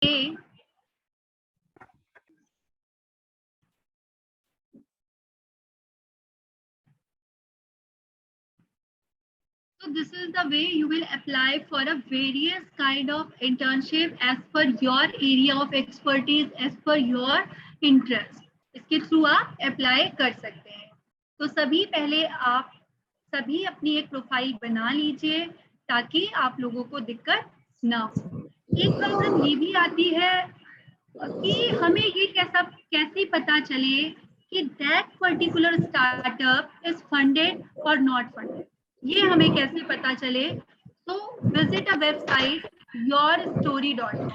So this is the way you will apply for a various kind of internship as per your area of expertise, as per your interest. इसके through आप apply कर सकते हैं। तो सभी पहले आप सभी अपनी एक प्रोफाइल बना लीजिए ताकि आप लोगों को दिक्कत ना हो। एक प्रॉब्लम ये भी आती है कि हमें ये कैसे पता चले कि that particular startup is funded और नॉट फंडेड, ये हमें कैसे पता चले? तो visit a website yourstory.com.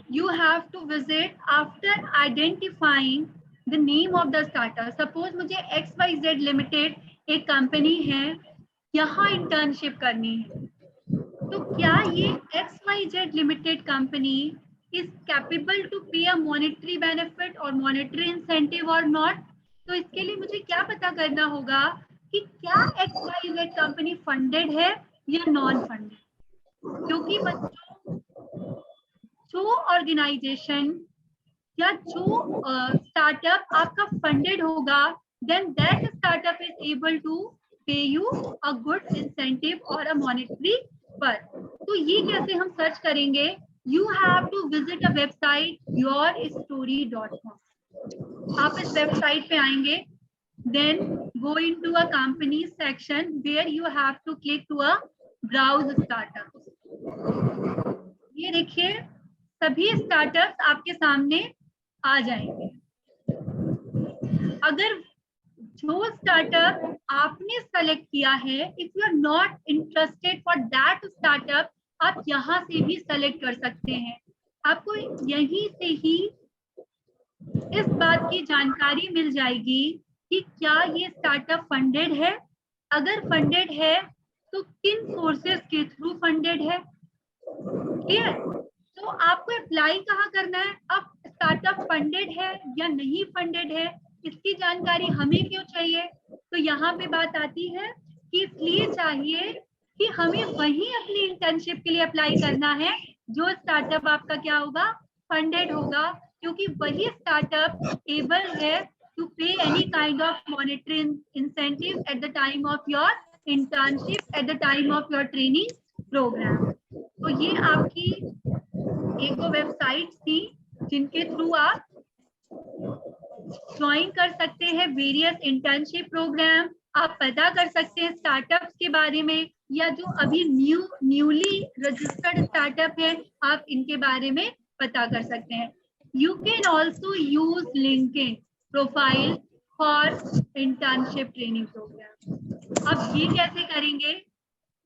You have to visit after identifying the name of the startup. Suppose मुझे XYZ Limited एक कंपनी है, यहाँ इंटर्नशिप करनी है, तो क्या ये XYZ Limited company is capable to pay a monetary benefit or monetary incentive or not? तो इसके लिए मुझे क्या पता करना होगा कि क्या XYZ कंपनी फंडेड है या नॉन फंडेड? क्योंकि बच्चों जो ऑर्गेनाइजेशन या जो स्टार्टअप आपका फंडेड होगा, then that startup is able to pay you a good incentive और अ मॉनेटरी पर। तो ये कैसे हम सर्च करेंगे? You have to visit a website yourstory.com. आप इस वेबसाइट पे आएंगे, then go into a company section where you have to click to a browse startups. ये देखिए सभी स्टार्टअप्स आपके सामने आ जाएंगे। अगर जो स्टार्टअप आपने सेलेक्ट किया है, if you are not interested for that startup, आप यहाँ से भी सेलेक्ट कर सकते हैं। आपको यहीं से ही इस बात की जानकारी मिल जाएगी कि क्या ये स्टार्टअप फंडेड है, अगर फंडेड है तो किन सोर्सेस के थ्रू फंडेड है। क्लियर? तो आपको अप्लाई कहाँ करना है? अब स्टार्टअप फंडेड है या नहीं फंडेड है, इसकी जानकारी हमें क्यों चाहिए? तो यहाँ पे बात आती है कि इसलिए चाहिए कि हमें वही अपनी इंटर्नशिप के लिए अप्लाई करना है जो स्टार्टअप आपका क्या होगा, फंडेड होगा, क्योंकि वही स्टार्टअप एबल है to pay any kind of monetary incentive at the time of your internship, at the time of your training program. तो ये आपकी एक दो वेबसाइट थी जिनके थ्रू आप ज्वाइन कर सकते हैं वेरियस इंटर्नशिप प्रोग्राम। आप पता कर सकते हैं स्टार्टअप्स के बारे में, या जो अभी न्यूली रजिस्टर्ड स्टार्टअप है, आप इनके बारे में पता कर सकते हैं। You can also use LinkedIn profile for internship training program. अब ये कैसे करेंगे?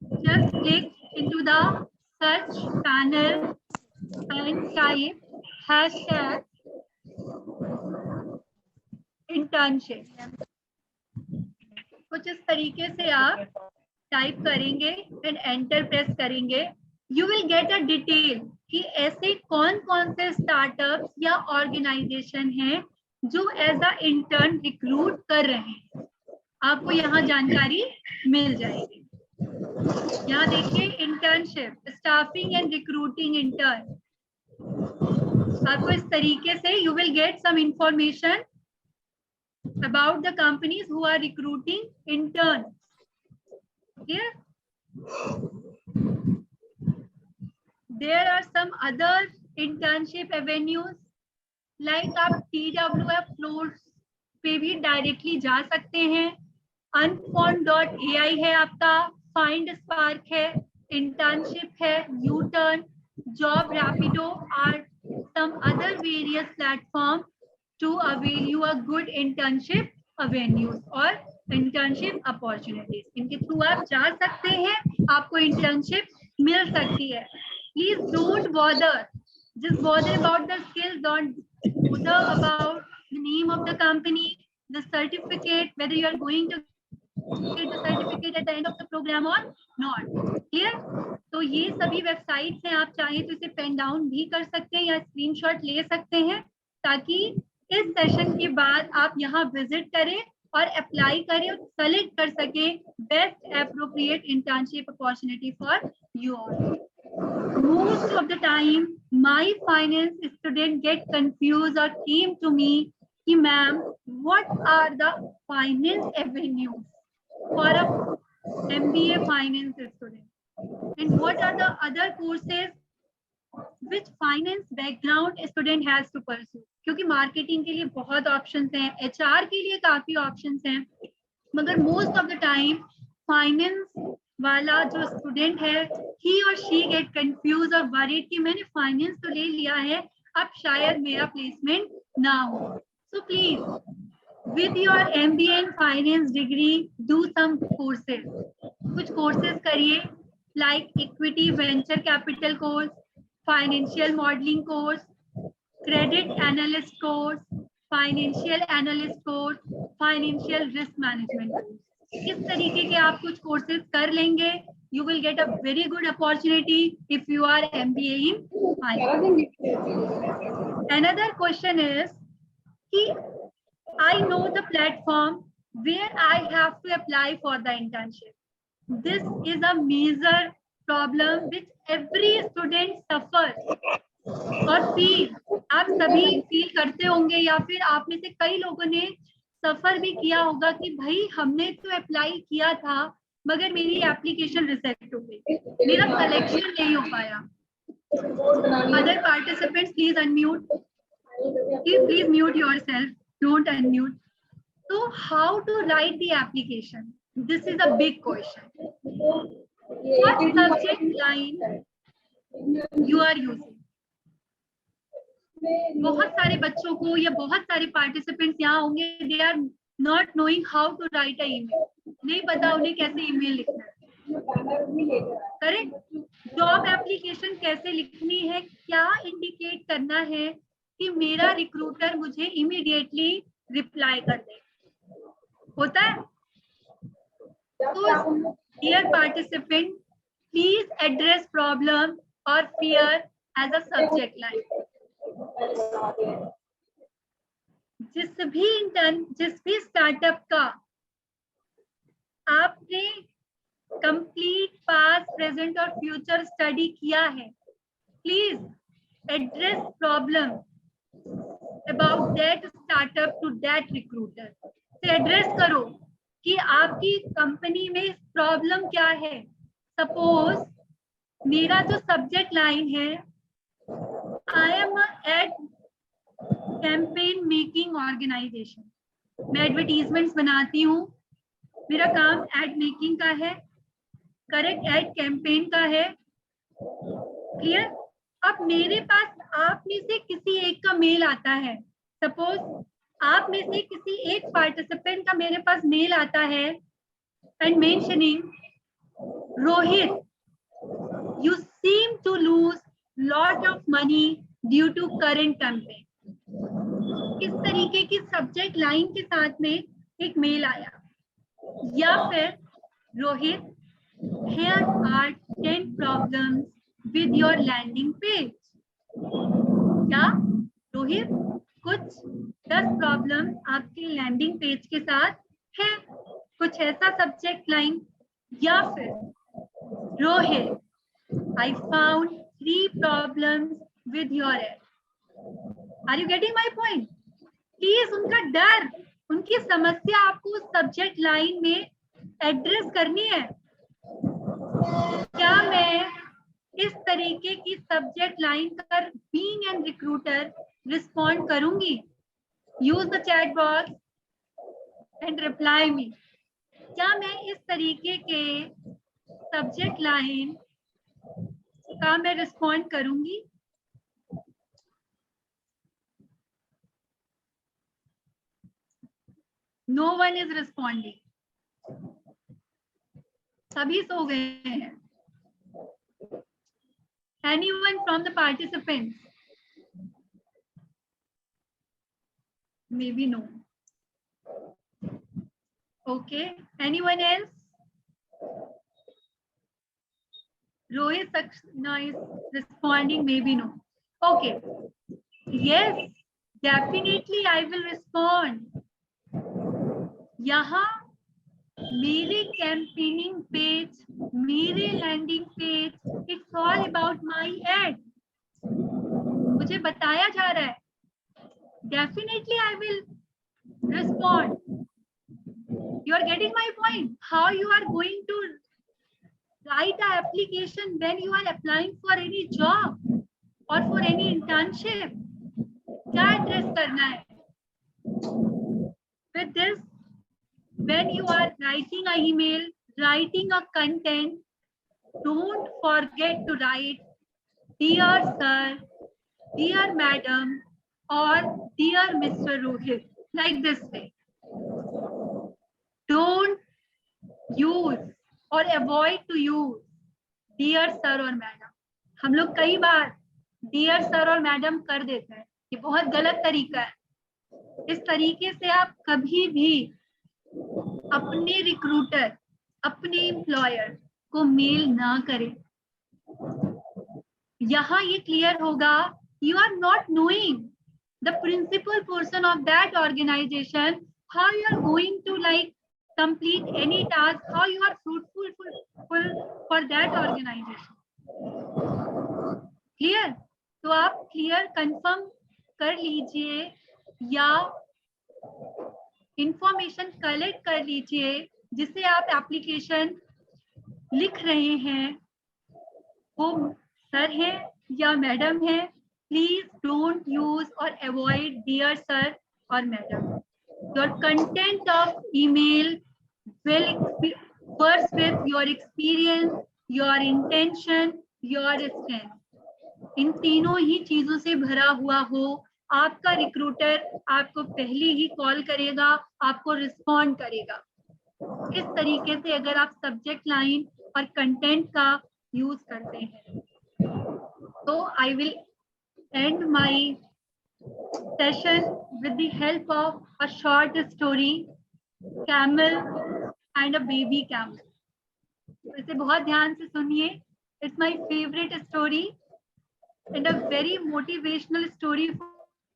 Just click into the search panel and type hashtag internship. कुछ इस तरीके से आप टाइप करेंगे एंड एंटर प्रेस करेंगे। You will get a detail कि ऐसे कौन कौन से स्टार्टअप या ऑर्गेनाइजेशन हैं जो एज अ इंटर्न रिक्रूट कर रहे हैं। आपको यहाँ जानकारी मिल जाएगी। यहाँ देखिए internship, staffing and recruiting intern. आपको इस तरीके से you will get some information about the companies who are recruiting interns. Here there are some other internship avenues like आप TWF floors पे भी डायरेक्टली जा सकते हैं। unfound.ai है आपका, find spark है, internship है, U-turn, job rapido are some other various platforms to avail you a good internship avenues और internship opportunities. इनके थ्रू आप जा सकते हैं, आपको internship मिल सकती है। Please don't bother, just bother about the skills, don't bother about the name of the company, the certificate, whether you are going to get the certificate at the end of the program or not. Clear? तो ये सभी websites हैं, आप चाहें तो इसे pen down भी कर सकते हैं या स्क्रीनशॉट ले सकते हैं, ताकि इस सेशन के बाद आप यहाँ विजिट करें और अप्लाई करें और सेलेक्ट कर सके best appropriate internship opportunity for you all. Most of the time, my finance student get confused or came to me, ma'am, what are the finance avenues for a MBA finance student? And what are the other courses which finance background student has to pursue? क्योंकि marketing के लिए बहुत options हैं, HR के लिए काफी options हैं, मगर most of the time finance वाला जो स्टूडेंट है ही और शी गेट कंफ्यूज और वरीड कि मैंने फाइनेंस तो ले लिया है, अब शायद मेरा प्लेसमेंट ना हो. So please with your MBA in finance degree do some courses. कुछ कोर्सेज करिए like equity venture capital course, financial modelling course, credit analyst course, financial analyst course, financial risk management course. इस तरीके के आप कुछ courses कर लेंगे, you will get a very good opportunity if you are MBA in finance. Another question is कि I know the platform where I have to apply for the internship. This is a major problem which every student suffers. और feel आप सभी feel करते होंगे या फिर आप में से कई लोगों ने सफर भी किया होगा कि भाई हमने तो अप्लाई किया था मगर मेरी एप्लीकेशन रिजेक्ट हो गई, मेरा सिलेक्शन नहीं हो पाया. Other participants please unmute, please mute yourself, don't unmute. So how to write the application? This is a big question. What subject line you are using? बहुत सारे बच्चों को या बहुत सारे पार्टिसिपेंट्स यहाँ होंगे, they are not knowing how to write a email. नहीं पता उन्हें कैसे ईमेल लिखना है. करेक्ट. जॉब एप्लीकेशन कैसे लिखनी है, क्या इंडिकेट करना है कि मेरा रिक्रूटर मुझे इमीडिएटली रिप्लाई कर दे, होता है. तो dear participant, please address problem और fear as a subject line. जिस भी स्टार्टअप का आपने कंप्लीट पास्ट, प्रेजेंट और फ्यूचर स्टडी किया है, please address problem about that startup to that recruiter. Address करो कि आपकी कंपनी में प्रॉब्लम क्या है. सपोज मेरा जो सब्जेक्ट लाइन है, I am ad campaign making organisation. मैं एडवर्टीजमेंट्स बनाती हूँ, मेरा काम एड मेकिंग का है, करेक्ट, एड कैंपेन का है. क्लियर. अब मेरे पास आप में से किसी एक का मेल आता है, सपोज आप में से किसी एक पार्टिसिपेंट का मेरे पास मेल आता है and mentioning, Rohit, you seem to lose lot of money due to current campaign. इस तरीके की सब्जेक्ट लाइन के साथ में एक मेल आया. या फिर Rohit, here are 10 problems with your landing page. क्या रोहित, कुछ 10 प्रॉब्लम आपके लैंडिंग पेज के साथ है, कुछ ऐसा सब्जेक्ट लाइन. या फिर Rohit, I found 3 problems with your ad. Are you getting my point? Please उनका डर, उनकी समस्या आपको उस सब्जेक्ट लाइन में एड्रेस करनी है. क्या मैं इस तरीके की सब्जेक्ट लाइन पर बीइंग एन रिक्रूटर रिस्पॉन्ड करूंगी? Use the chat box and reply me. क्या मैं इस तरीके के सब्जेक्ट लाइन का मैं रिस्पॉन्ड करूंगी? No one is responding. सभी सो गए हैं. Anyone from the participants? May be no. Okay, anyone else? Rohit Saxena is responding, maybe no. Okay. Yes, definitely I will respond. यहाँ मेरे कैंपेनिंग पेज, मेरे landing page, it's all about my ad. मुझे बताया जा रहा है, definitely I will respond. You are getting my point. How you are going to write an application when you are applying for any job or for any internship? क्या address करना है? With this, when you are writing an email, writing a content, don't forget to write dear sir, dear madam, or dear Mr. Rohit, like this way. Don't use or avoid to use dear sir और madam. हम लोग कई बार dear sir और madam कर देते हैं, ये बहुत गलत तरीका है। इस तरीके से आप कभी भी अपने रिक्रूटर, अपने एम्प्लॉयर को मेल ना करें। यहाँ ये क्लियर होगा, you are not knowing the principal person of that organisation, how you are going to like complete any task, how you are fruitful for that organization. Clear? तो आप clear confirm कर लीजिए या इंफॉर्मेशन कलेक्ट कर लीजिए जिसे आप application लिख रहे हैं, वो सर है या मैडम है। प्लीज डोंट यूज और अवॉइड डियर सर और madam. Your content of email will first with your experience, your intention, your strength. इन तीनों ही चीजों से भरा हुआ हो, आपका रिक्रूटर आपको पहले ही कॉल करेगा, आपको रिस्पॉन्ड करेगा। इस तरीके से अगर आप सब्जेक्ट लाइन और कंटेंट का यूज करते हैं, तो I will and my session with the help of a short story, camel and a baby camel. इसे बहुत ध्यान से सुनिए। It's my favorite story and a very motivational story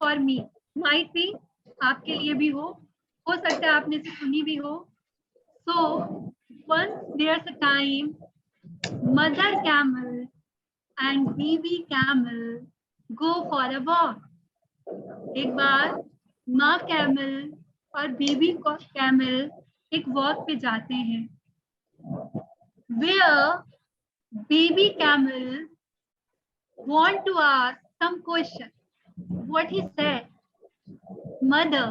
for me. Might be आपके लिए भी हो सकता है आपने इसे सुनी भी हो। So once there's a time, mother camel and baby camel go for a walk. एक बार माँ कैमल और बेबी कैमल एक वॉक पे जाते हैं। Where baby camel want to ask some question. What he said, mother,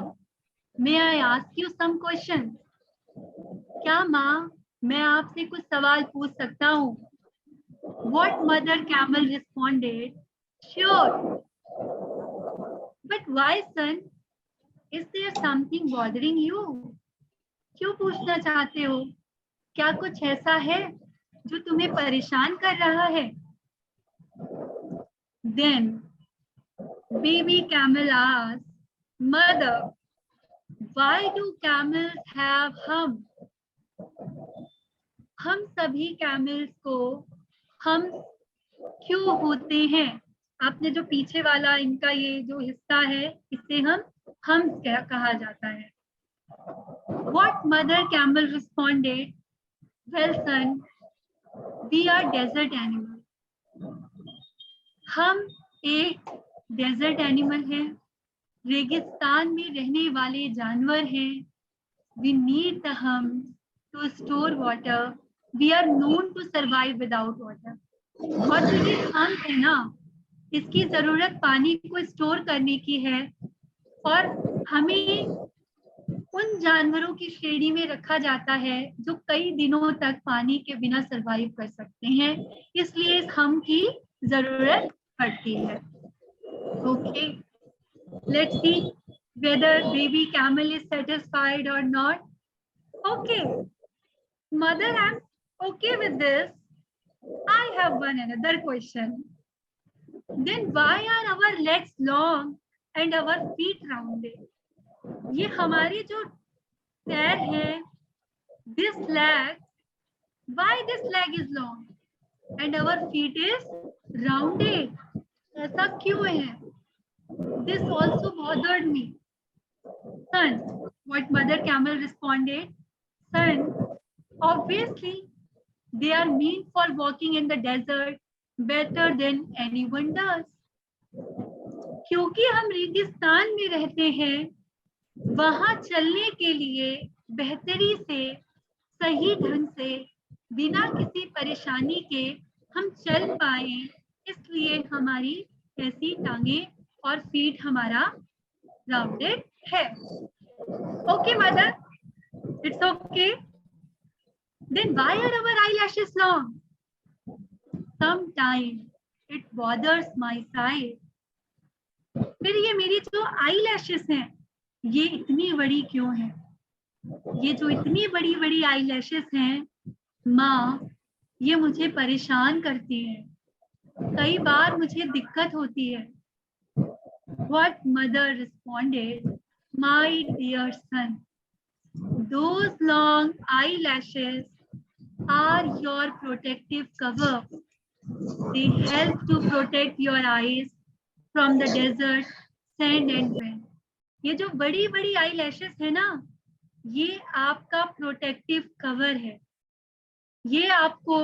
may I ask you some questions? क्या माँ मैं आपसे कुछ सवाल पूछ सकता हूँ? What mother camel responded, sure. But why son? Is there something bothering you? क्यों पूछना चाहते हो? क्या कुछ ऐसा है जो तुम्हें परेशान कर रहा है? Then baby camel asked, mother, why do camels have hum? हम सभी कैमल्स को हम क्यों होते हैं? आपने जो पीछे वाला इनका ये जो हिस्सा है, इसे हम कहा जाता है। What mother camel responded, well son, we are desert animal. हम एक डेजर्ट एनिमल हैं, रेगिस्तान में रहने वाले जानवर हैं। We need the hum to store water. We are known to survive without water. और जो ये हम है ना, इसकी जरूरत पानी को स्टोर करने की है और हमें उन जानवरों की श्रेणी में रखा जाता है जो कई दिनों तक पानी के बिना सरवाइव कर सकते हैं, इसलिए इस हम की जरूरत पड़ती है। Okay, let's see whether baby camel is satisfied or not. Okay, mother, I'm okay with this. I have another question. Then why are our legs long and our feet rounded? ये हमारी जो पैर है, this leg, why this leg is long and our feet is rounded? ऐसा क्यों है? This also bothered me. Son, what mother camel responded, sun, obviously they are meant for walking in the desert better than anyone does. क्योंकि हम रेगिस्तान में रहते हैं, वहां चलने के लिए बेहतरी से, सही ढंग से, बिना किसी परेशानी के हम चल पाए, इसलिए हमारी ऐसी टांगे और फीट हमारा राउंडेड है. Okay mother, it's okay. Then why are our eyelashes long? Sometimes it bothers my sight. फिर ये मेरी जो eyelashes हैं, ये इतनी बड़ी क्यों है? ये जो इतनी बड़ी बड़ी eyelashes हैं, माँ, ये मुझे परेशान करती है. कई बार मुझे दिक्कत होती है. What mother responded, my dear son, those long eyelashes are your protective cover. They help to protect your eyes from the desert, sand and wind. ये जो बड़ी बड़ी eyelashes है ना, ये आपका प्रोटेक्टिव कवर है. ये आपको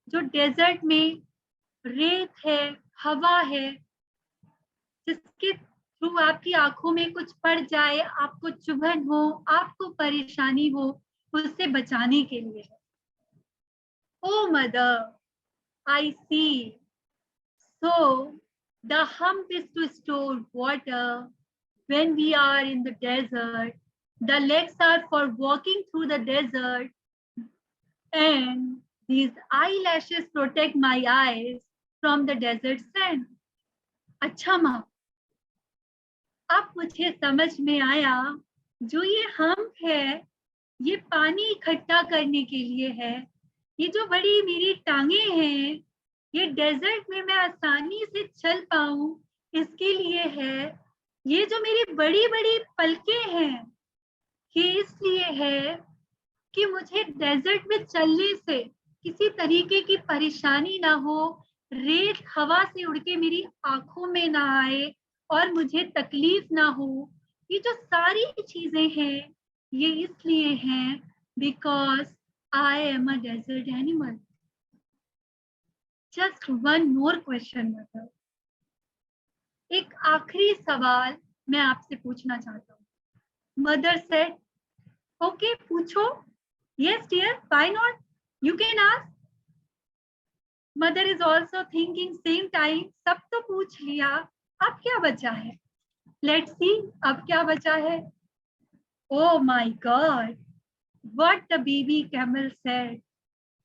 जो डेजर्ट में रेत है, हवा है, जिसके थ्रू आपकी आंखों में कुछ पड़ जाए, आपको चुभन हो, आपको परेशानी हो, उससे बचाने के लिए. ओ mother, I see. So the hump is to store water when we are in the desert. The legs are for walking through the desert, and these eyelashes protect my eyes from the desert sand. अच्छा माँ, अब मुझे समझ में आया, जो ये hump है, ये पानी इकट्ठा करने के लिए है. ये जो बड़ी मेरी टांगे हैं, ये डेजर्ट में मैं आसानी से चल पाऊं, इसके लिए है. ये जो मेरी बड़ी बड़ी पलकें हैं, ये इसलिए है कि मुझे डेजर्ट में चलने से किसी तरीके की परेशानी ना हो, रेत हवा से उड़ के मेरी आंखों में ना आए और मुझे तकलीफ ना हो. ये जो सारी चीजें हैं, ये इसलिए हैं because I am a desert animal. Just one more question, mother. एक आखिरी सवाल मैं आपसे पूछना चाहता हूँ. Mother said, "Okay, पूछो." Yes, dear. Why not? You can ask. Mother is also thinking same time. सब तो पूछ लिया, अब क्या बचा है? Let's see. अब क्या बचा है? Oh my God! What the baby camel said.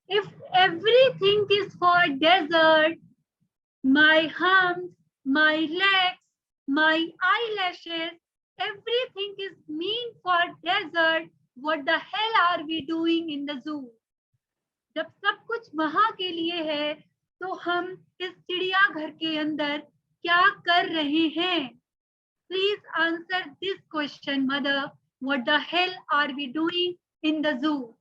If everything is for desert, my hump, my legs, my eyelashes, everything is mean for desert, what the hell are we doing in the zoo? जब सब कुछ वहां के लिए है, तो हम इस चिड़ियाघर के अंदर क्या कर रहे हैं? Please answer this question, mother. What the hell are we doing in the zoo?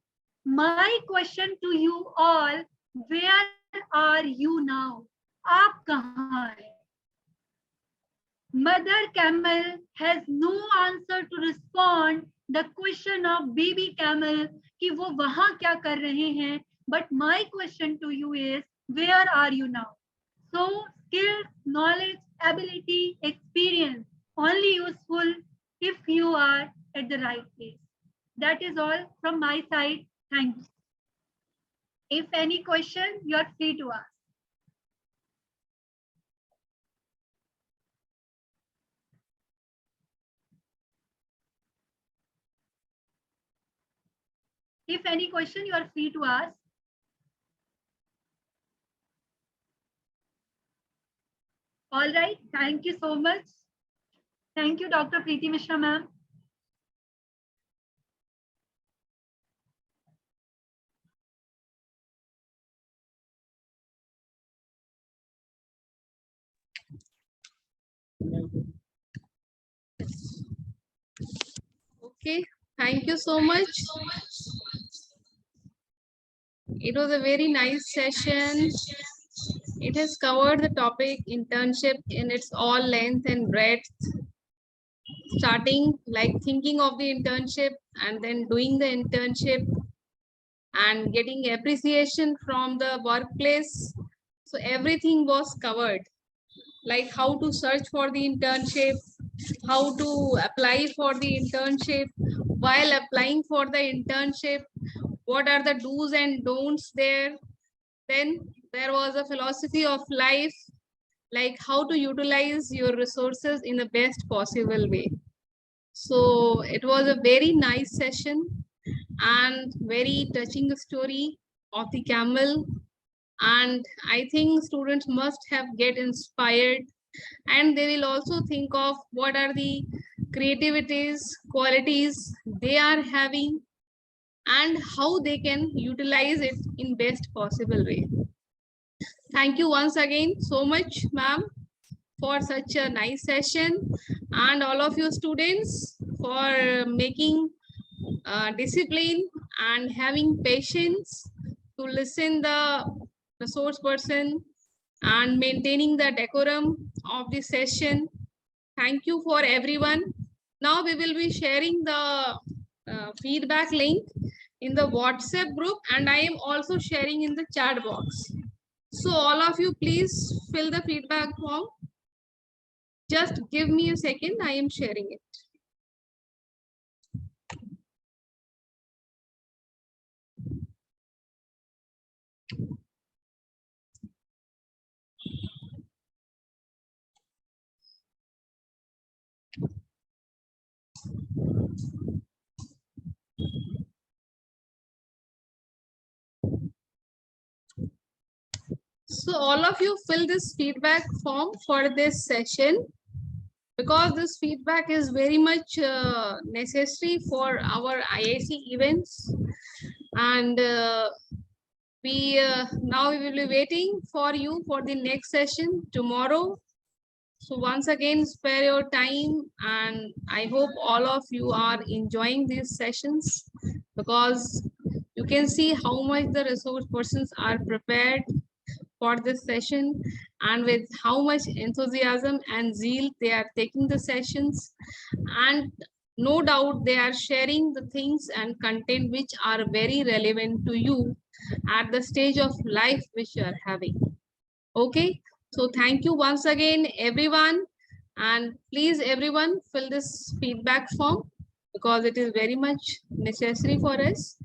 My question to you all, where are you now? आप कहाँ हैं? Mother camel has no answer to respond the question of baby camel कि वो वहाँ क्या कर रहे हैं. But my question to you is, where are you now? So skills, knowledge, ability, experience, only useful if you are at the right place. That is all from my side. Thank you. If any question, you are free to ask. If any question, you are free to ask. All right. Thank you so much. Thank you, Dr. Preeti Mishra, ma'am. Okay, thank you so much. It was a very nice session. It has covered the topic internship in its all length and breadth, starting like thinking of the internship and then doing the internship and getting appreciation from the workplace. So everything was covered, like how to search for the internship, how to apply for the internship, while applying for the internship, what are the do's and don'ts there. Then there was a philosophy of life, like how to utilize your resources in the best possible way. So it was a very nice session and very touching story of the camel. And I think students must have get inspired, and they will also think of what are the creativities, qualities they are having, and how they can utilize it in best possible way. Thank you once again so much, ma'am, for such a nice session, and all of you students for making discipline and having patience to listen the resource person and maintaining the decorum of the session. Thank you for everyone. Now we will be sharing the feedback link in the WhatsApp group, and I am also sharing in the chat box. So all of you, please fill the feedback form. Just give me a second, I am sharing it. So all of you fill this feedback form for this session, because this feedback is very much necessary for our IIC events. And now we will be waiting for you for the next session tomorrow. So once again, spare your time, and I hope all of you are enjoying these sessions, because you can see how much the resource persons are prepared for this session, and with how much enthusiasm and zeal they are taking the sessions, and no doubt they are sharing the things and content which are very relevant to you at the stage of life which you are having. Okay, so thank you once again everyone, and please everyone fill this feedback form, because it is very much necessary for us.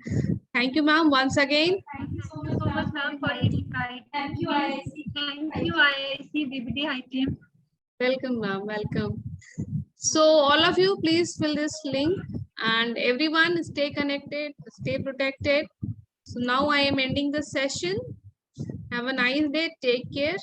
Thank you, ma'am, once again. Thank you so much, ma'am, for inviting. Thank you, IIC. Thank you, IIC BBD High Team. Welcome, ma'am. Welcome. So all of you, please fill this link, and everyone stay connected, stay protected. So now I am ending the session. Have a nice day. Take care.